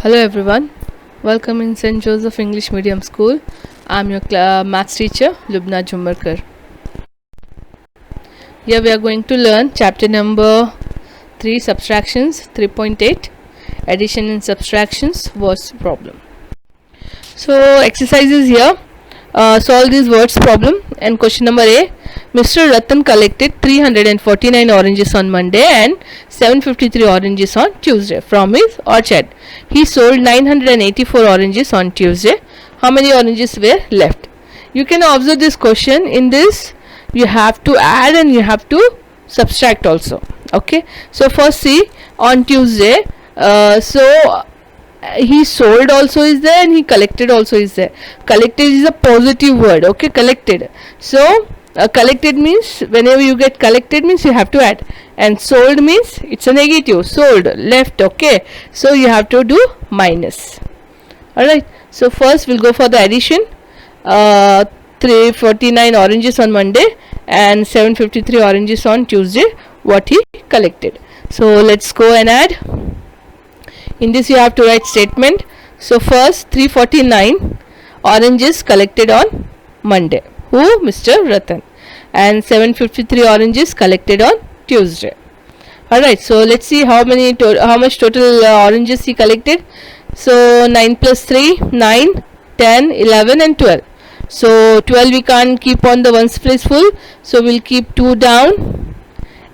Hello everyone, welcome in St. Joseph English Medium School. I'm your maths teacher Lubna Jumbarkar. Here we are going to learn chapter number 3, subtractions 3.8, addition and subtractions words problem. So exercises here, solve these words problem. And question number A, Mr. Ratan collected 349 oranges on Monday and 753 oranges on Tuesday from his orchard. He sold 984 oranges on Tuesday. How many oranges were left? You can observe this question. In this you have to add and you have to subtract also. Okay, so first see, on Tuesday, he sold also is there and he collected also is there. Collected is a positive word. Okay, collected. So collected means whenever you get collected means you have to add, and sold means it's a negative, sold, left. Okay, so you have to do minus. Alright, so first we'll go for the addition. 349 oranges on Monday and 753 oranges on Tuesday, what he collected. So let's go and add. In this you have to write statement. So first 349 oranges collected on Monday, who? Mr. Ratan, and 753 oranges collected on Tuesday. Alright, so let's see how much total oranges he collected. So 9 plus 3, 9, 10, 11 and 12. So 12 we can't keep on the ones place full, so we'll keep 2 down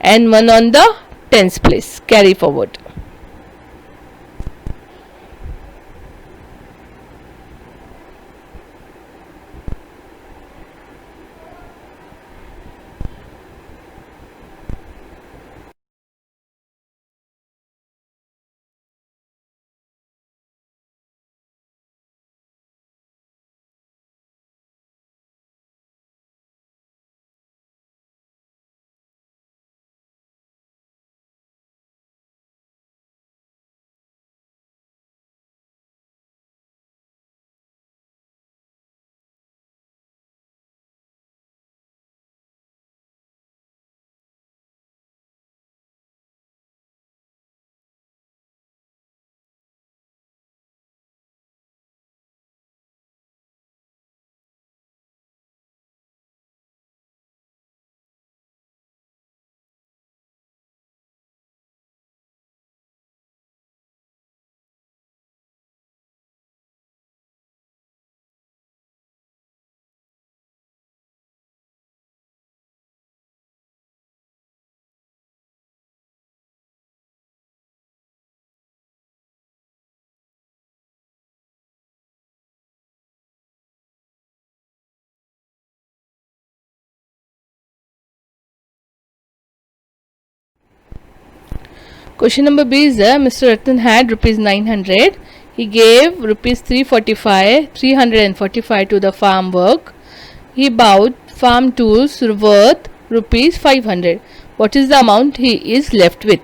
and 1 on the tens place, carry forward. Question number B is there. Mr. Ratan had rupees 900. He gave rupees 345 to the farm work. He bought farm tools worth rupees 500. What is the amount he is left with?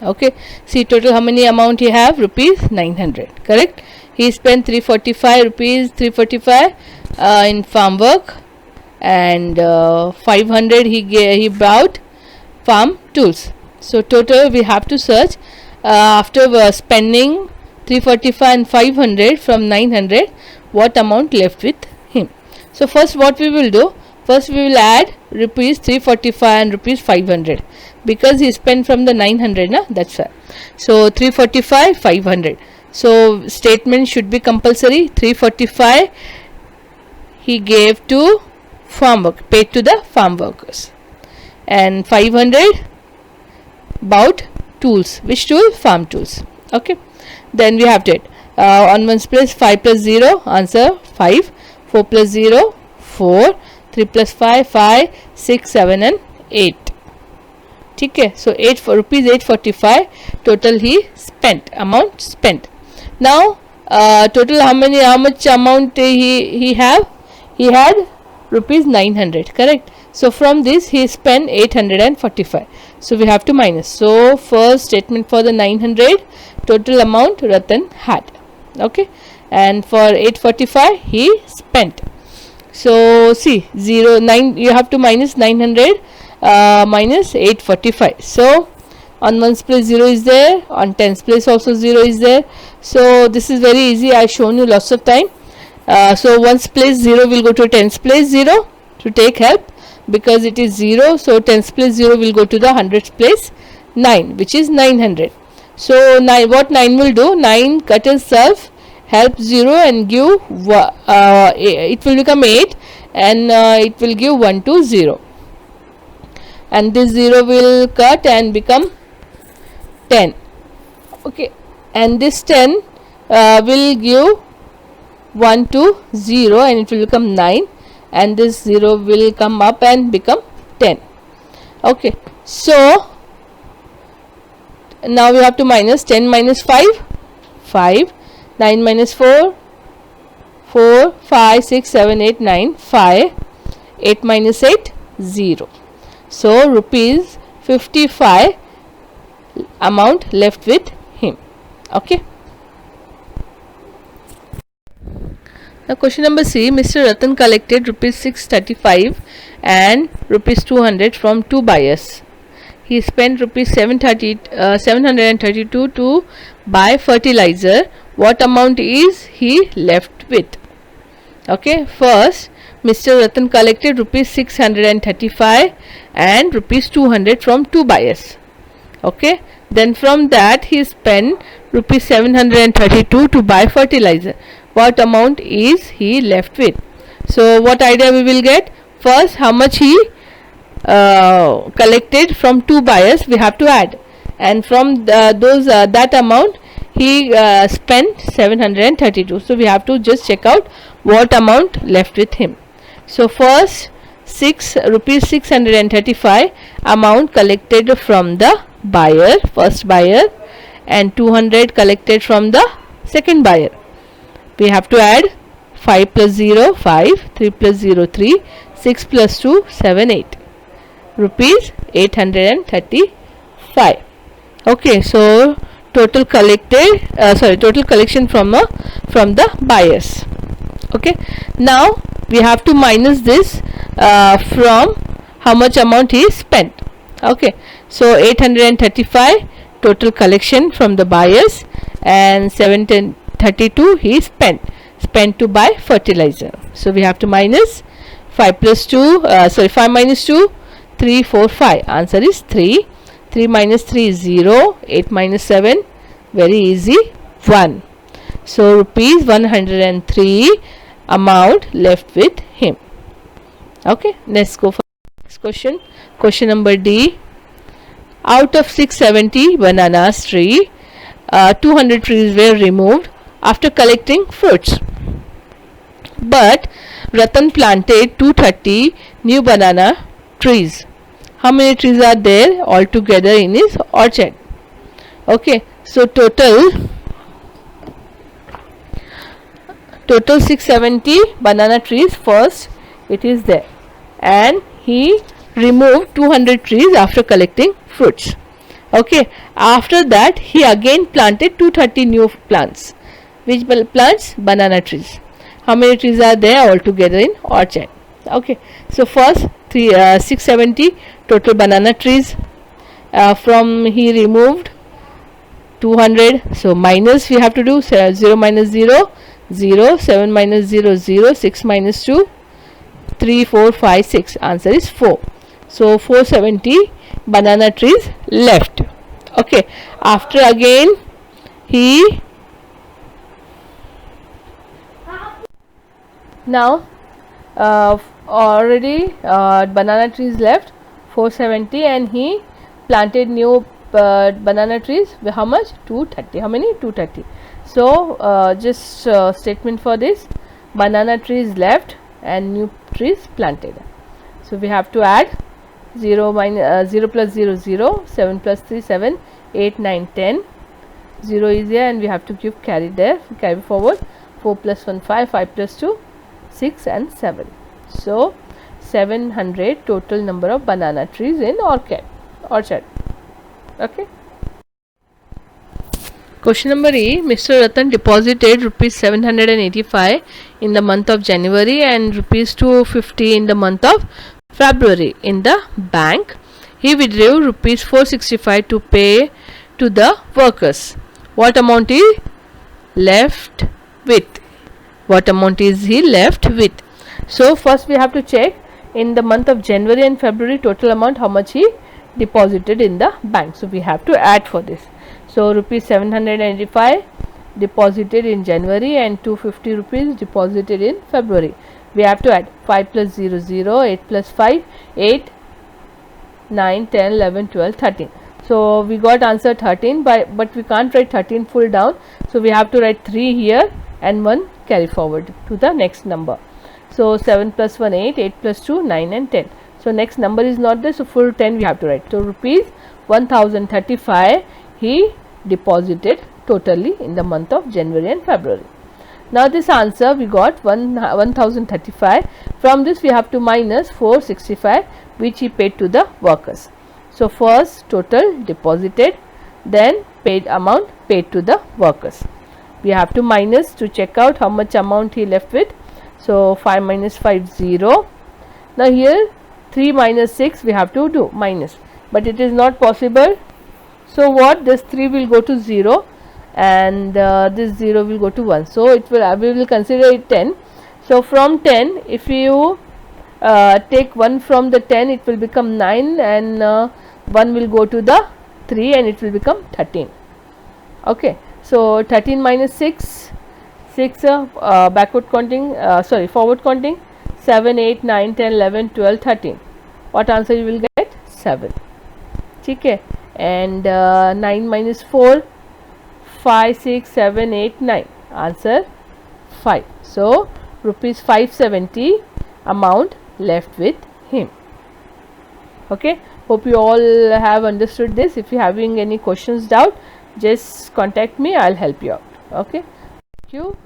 Okay, see total how many amount he have? Rupees 900. Correct. He spent 345 in farm work, and 500 he bought farm tools. So total we have to search after spending 345 and 500 from 900, what amount left with him. So first what we will do, first we will add rupees 345 and rupees 500, because he spent from the 900 na, that's why. So 345 500, so statement should be compulsory. 345 he gave to farm work, paid to the farm workers, and 500 bought tools. Which tool? Farm tools. Okay, then we have to on ones place 5 plus 0, answer 5, 4 plus 0 4, 3 plus 5 5, 6 7 and 8. Okay, so 8 for rupees 845 total he spent, amount spent. Now total how much amount he had rupees 900, correct. So from this he spent 845, so we have to minus. So first statement for the 900, total amount Ratan had. Okay, and for 845 he spent. So see 9, you have to minus 900 minus 845. So On ones place 0 is there, on tens place also 0 is there. So this is very easy. I shown you lots of time. So ones place 0 will go to tens place 0 to take help, because it is 0. So tens place 0 will go to the hundreds place 9, which is 900. So what 9 will do, 9 cut itself, help 0 and give it will become 8, and it will give 1 to 0, and this 0 will cut and become 10. Okay, and this 10 will give 1 to 0, and it will become 9, and this 0 will come up and become 10. Okay, so now we have to minus 10 minus 5, 5, 9 minus 4, 4, 5, 6, 7, 8, 9, 5, 8 minus 8, 0. So rupees 55 amount left with him. Okay. Now question number C. Mr. Ratan collected rupees 635 and rupees 200 from two buyers. He spent rupees 732 to buy fertilizer. What amount is he left with? Okay, first Mr. Ratan collected rupees 635 and rupees 200 from two buyers. Okay, then from that he spent rupees 732 to buy fertilizer. What amount is he left with? So what idea we will get? First, how much he collected from two buyers we have to add, and from that amount he spent 732. So we have to just check out what amount left with him. So first rupees 635 amount collected from the buyer, first buyer, and 200 collected from the second buyer. We have to add 5 plus 0 5, 3 plus 0 3, 6 plus 2 7, 8, rupees 835. Okay, so total collected total collection from the buyers. Okay, now we have to minus this from how much amount he spent. Okay, so 835 total collection from the buyers, and 732 he spent to buy fertilizer. So we have to minus 5 plus 2 5 minus 2, 3, 4, 5. Answer is 3. 3 minus 3 is 0. 8 minus 7, very easy, 1. So rupees 103 amount left with him. Okay, let's go for next question. Question number D. Out of 670 bananas tree, 200 trees were removed after collecting fruits, but Ratan planted 230 new banana trees. How many trees are there altogether in his orchard? Okay, so total 670 banana trees first it is there, and he removed 200 trees after collecting fruits. Okay, after that he again planted 230 new plants. Which plants? Banana trees. How many trees are there altogether in orchard? Okay, so first 670 total banana trees. From he removed 200, so minus we have to do 0 minus 0, 0, 7 minus 0, 0, 6 minus 2, 3, 4, 5, 6. Answer is 4. So 470 banana trees left. Okay, after again he now already banana trees left 470, and he planted new banana trees. How much? 230. How many? 230. So just statement for this: banana trees left and new trees planted. So we have to add 0 plus 0 0, 7 plus 3 7, 8 9 10, 0 is here, and we have to give carry there, carry forward. 4 plus 1 5, 5 plus 2 6, and 7. So 700 total number of banana trees in orchard. Okay. Question number E. Mr. Ratan deposited rupees 785 in the month of January and rupees 250 in the month of February in the bank. he withdrew rupees 465 to pay to the workers. What amount he left with? What amount is he left with? So first we have to check in the month of January and February total amount how much he deposited in the bank. So we have to add for this. So rupees 795 deposited in January and 250 rupees deposited in February. We have to add 5 plus 0 0, 8 plus 5 8, 9 10 11 12 13. So we got answer 13, but we can't write 13 full down, so we have to write 3 here and 1 carry forward to the next number. So 7 plus 1 8, 8 plus 2 9 and 10. So next number is not there, so full 10 we have to write. So rupees 1035 he deposited totally in the month of January and February. Now this answer we got 1035. From this we have to minus 465 which he paid to the workers. So first total deposited, then paid amount paid to the workers. We have to minus to check out how much amount he left with. So 5 minus 5 0. Now here 3 minus 6 we have to do minus, but it is not possible. So what, this 3 will go to 0 and this 0 will go to 1. So it will, we will consider it 10. So from 10 if you take 1 from the 10 it will become 9 and 1 will go to the 3 and it will become 13. Okay, so 13 minus 6 backward counting, forward counting, 7 8 9 10 11 12 13. What answer you will get? 7. Okay, and 9 minus 4 5 6 7 8 9, answer 5. So rupees 570 amount left with him. Okay, hope you all have understood this. If you having any questions, doubt, just contact me, I'll help you out. Okay, thank you.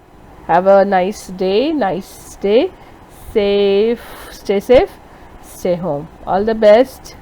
Have a nice day, stay safe, stay home. All the best.